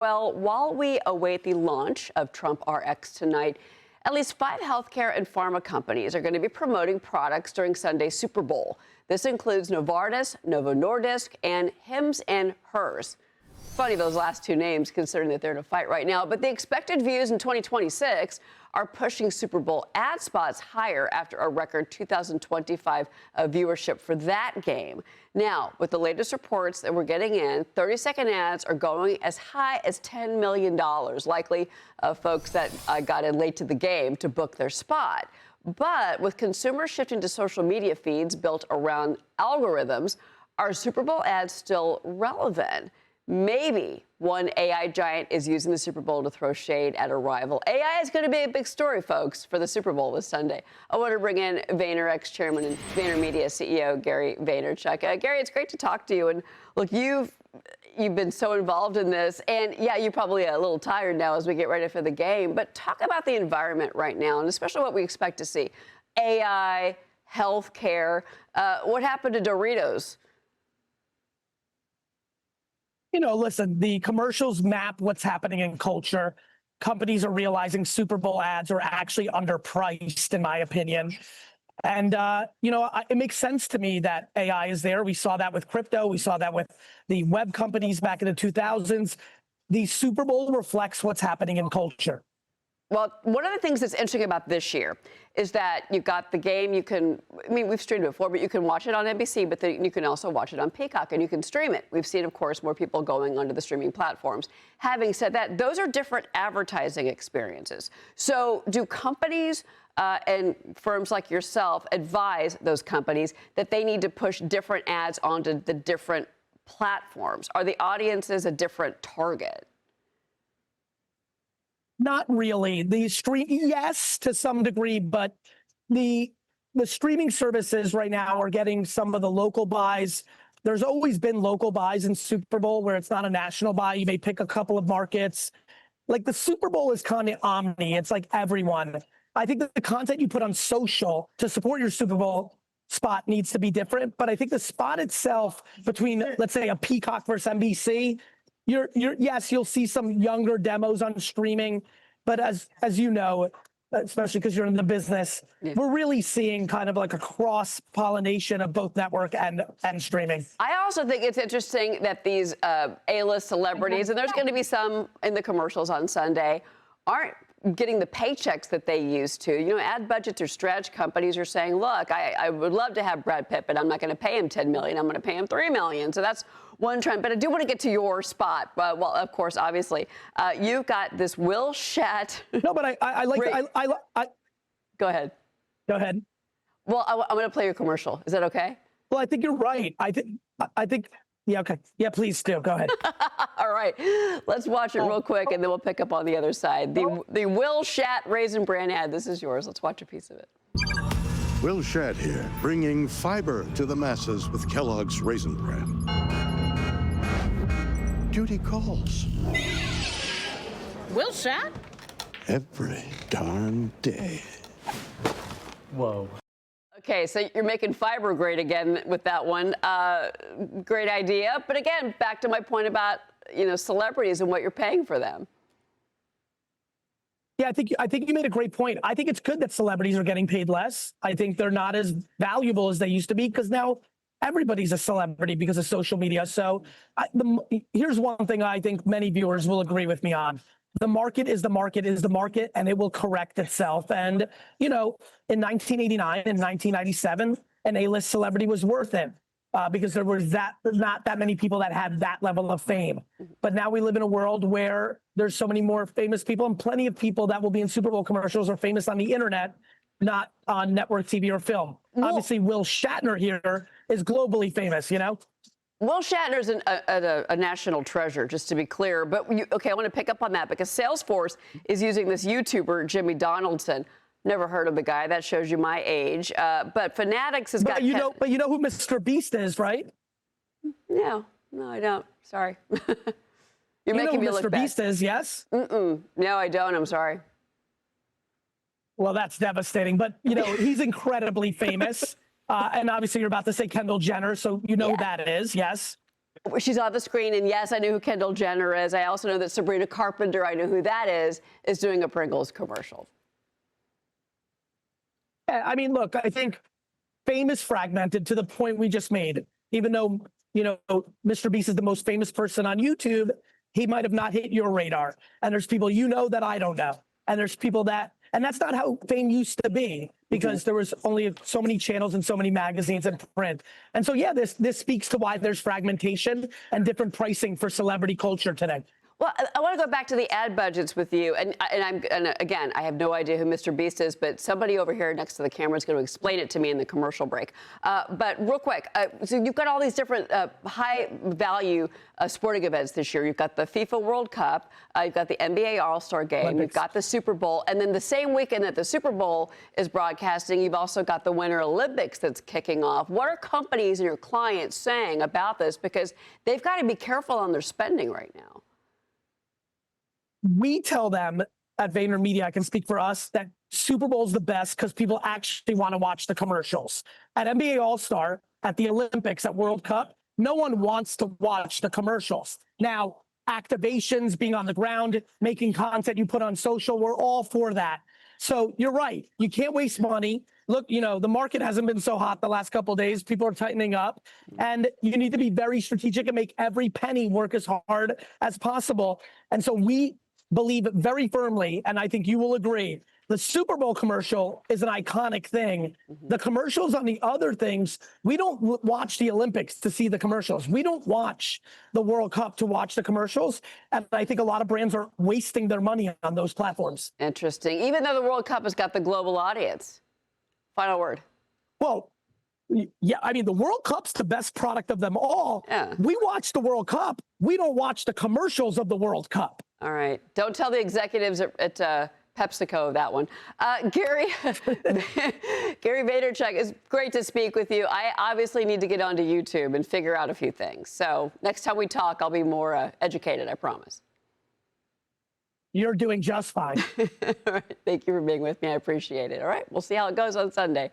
Well, while we await the launch of Trump RX tonight, at least 5 healthcare and pharma companies are going to be promoting products during Sunday's Super Bowl. This includes Novartis, Novo Nordisk, and Hims and Hers. Funny those last two names, considering that they're in a fight right now. But the expected views in 2026 are pushing Super Bowl ad spots higher after a record 2025 viewership for that game. Now, with the latest reports that we're getting in, 30-second ads are going as high as $10 million, likely folks that got in late to the game to book their spot. But with consumers shifting to social media feeds built around algorithms, are Super Bowl ads still relevant? Maybe one AI giant is using the Super Bowl to throw shade at a rival. AI is going to be a big story, folks, for the Super Bowl this Sunday. I want to bring in VaynerX Chairman and Vaynermedia CEO Gary Vaynerchuk. Gary, it's great to talk to you. And look, you've been so involved in this, and yeah, you're probably a little tired now as we get ready for the game. But talk about the environment right now, and especially what we expect to see: AI, healthcare. What happened to Doritos? Listen, the commercials map what's happening in culture. Companies are realizing Super Bowl ads are actually underpriced, in my opinion. And, it makes sense to me that AI is there. We saw that with crypto. We saw that with the web companies back in the 2000s. The Super Bowl reflects what's happening in culture. Well, one of the things that's interesting about this year is that you've got the game. We've streamed it before, but you can watch it on NBC, but you can also watch it on Peacock, and you can stream it. We've seen, of course, more people going onto the streaming platforms. Having said that, those are different advertising experiences. So do companies and firms like yourself advise those companies that they need to push different ads onto the different platforms? Are the audiences a different target? Not really. Yes, to some degree, but the streaming services right now are getting some of the local buys. There's always been local buys in Super Bowl where it's not a national buy. You may pick a couple of markets. Like the Super Bowl is kind of omni. It's like everyone. I think that the content you put on social to support your Super Bowl spot needs to be different. But I think the spot itself between, let's say, a Peacock versus NBC, yes, you'll see some younger demos on streaming, but as you know, especially because you're in the business, we're really seeing kind of like a cross-pollination of both network and streaming. I also think it's interesting that these A-list celebrities, and there's going to be some in the commercials on Sunday, aren't getting the paychecks that they used to. Ad budgets are stretched. Companies are saying, look, I would love to have Brad Pitt, but I'm not going to pay him $10 million. I'm going to pay him $3 million. So that's one trend. But I do want to get to your spot. Well, of course, obviously, you've got this Will Shat. No, but I like. Go ahead. Go ahead. Well, I'm going to play your commercial. Is that okay? Well, I think you're right. I think. Yeah, okay. Yeah, please do. Go ahead. All right. Let's watch it real quick, and then we'll pick up on the other side. The Will Shat Raisin Bran ad. This is yours. Let's watch a piece of it. Will Shat here, bringing fiber to the masses with Kellogg's Raisin Bran. Duty calls. Will Shat? Every darn day. Whoa. Okay, so you're making fiber great again with that one. Great idea. But again, back to my point about, celebrities and what you're paying for them. Yeah, I think you made a great point. I think it's good that celebrities are getting paid less. I think they're not as valuable as they used to be because now everybody's a celebrity because of social media. So here's one thing I think many viewers will agree with me on. The market is the market is the market, and it will correct itself. And, in 1989 and 1997, an A-list celebrity was worth it because there was not that many people that had that level of fame. But now we live in a world where there's so many more famous people, and plenty of people that will be in Super Bowl commercials are famous on the internet, not on network TV or film. Obviously, Will Shatner here is globally famous, Will Shatner's a national treasure, just to be clear. But, I want to pick up on that because Salesforce is using this YouTuber, Jimmy Donaldson. Never heard of the guy. That shows you my age. But Fanatics has got... But you know who Mr. Beast is, right? No, I don't. Sorry. You're making me look bad. Mr. Beast is, yes? No, I don't. I'm sorry. Well, that's devastating. But, he's incredibly famous. And obviously, you're about to say Kendall Jenner, so who that is, yes. She's on the screen, and yes, I know who Kendall Jenner is. I also know that Sabrina Carpenter, I know who that is doing a Pringles commercial. Yeah, I mean, look, I think fame is fragmented to the point we just made. Even though, you know, Mr. Beast is the most famous person on YouTube, he might have not hit your radar. And there's people you know that I don't know. And there's people that, and that's not how fame used to be, because there was only so many channels and so many magazines and print. And so, yeah, this speaks to why there's fragmentation and different pricing for celebrity culture today. Well, I want to go back to the ad budgets with you, and again, I have no idea who Mr. Beast is, but somebody over here next to the camera is going to explain it to me in the commercial break. But real quick, so you've got all these different high-value sporting events this year. You've got the FIFA World Cup, you've got the NBA All-Star Game, Olympics. You've got the Super Bowl, and then the same weekend that the Super Bowl is broadcasting, you've also got the Winter Olympics that's kicking off. What are companies and your clients saying about this? Because they've got to be careful on their spending right now. We tell them at Vaynermedia, I can speak for us, that Super Bowl is the best because people actually want to watch the commercials. At NBA All-Star, at the Olympics, at World Cup, no one wants to watch the commercials. Now, activations, being on the ground, making content you put on social, we're all for that. So you're right. You can't waste money. Look, you know, the market hasn't been so hot the last couple of days. People are tightening up, and you need to be very strategic and make every penny work as hard as possible. And so we believe very firmly, and I think you will agree, the Super Bowl commercial is an iconic thing. The commercials on the other things, we don't watch the Olympics to see the commercials. We don't watch the World Cup to watch the commercials. And I think a lot of brands are wasting their money on those platforms. Interesting. Even though the World Cup has got the global audience. Final word. Well, yeah, I mean, the World Cup's the best product of them all. Yeah. We watch the World Cup. We don't watch the commercials of the World Cup. All right. Don't tell the executives at PepsiCo that one. Gary Vaynerchuk, it's great to speak with you. I obviously need to get onto YouTube and figure out a few things. So next time we talk, I'll be more educated, I promise. You're doing just fine. All right. Thank you for being with me. I appreciate it. All right. We'll see how it goes on Sunday.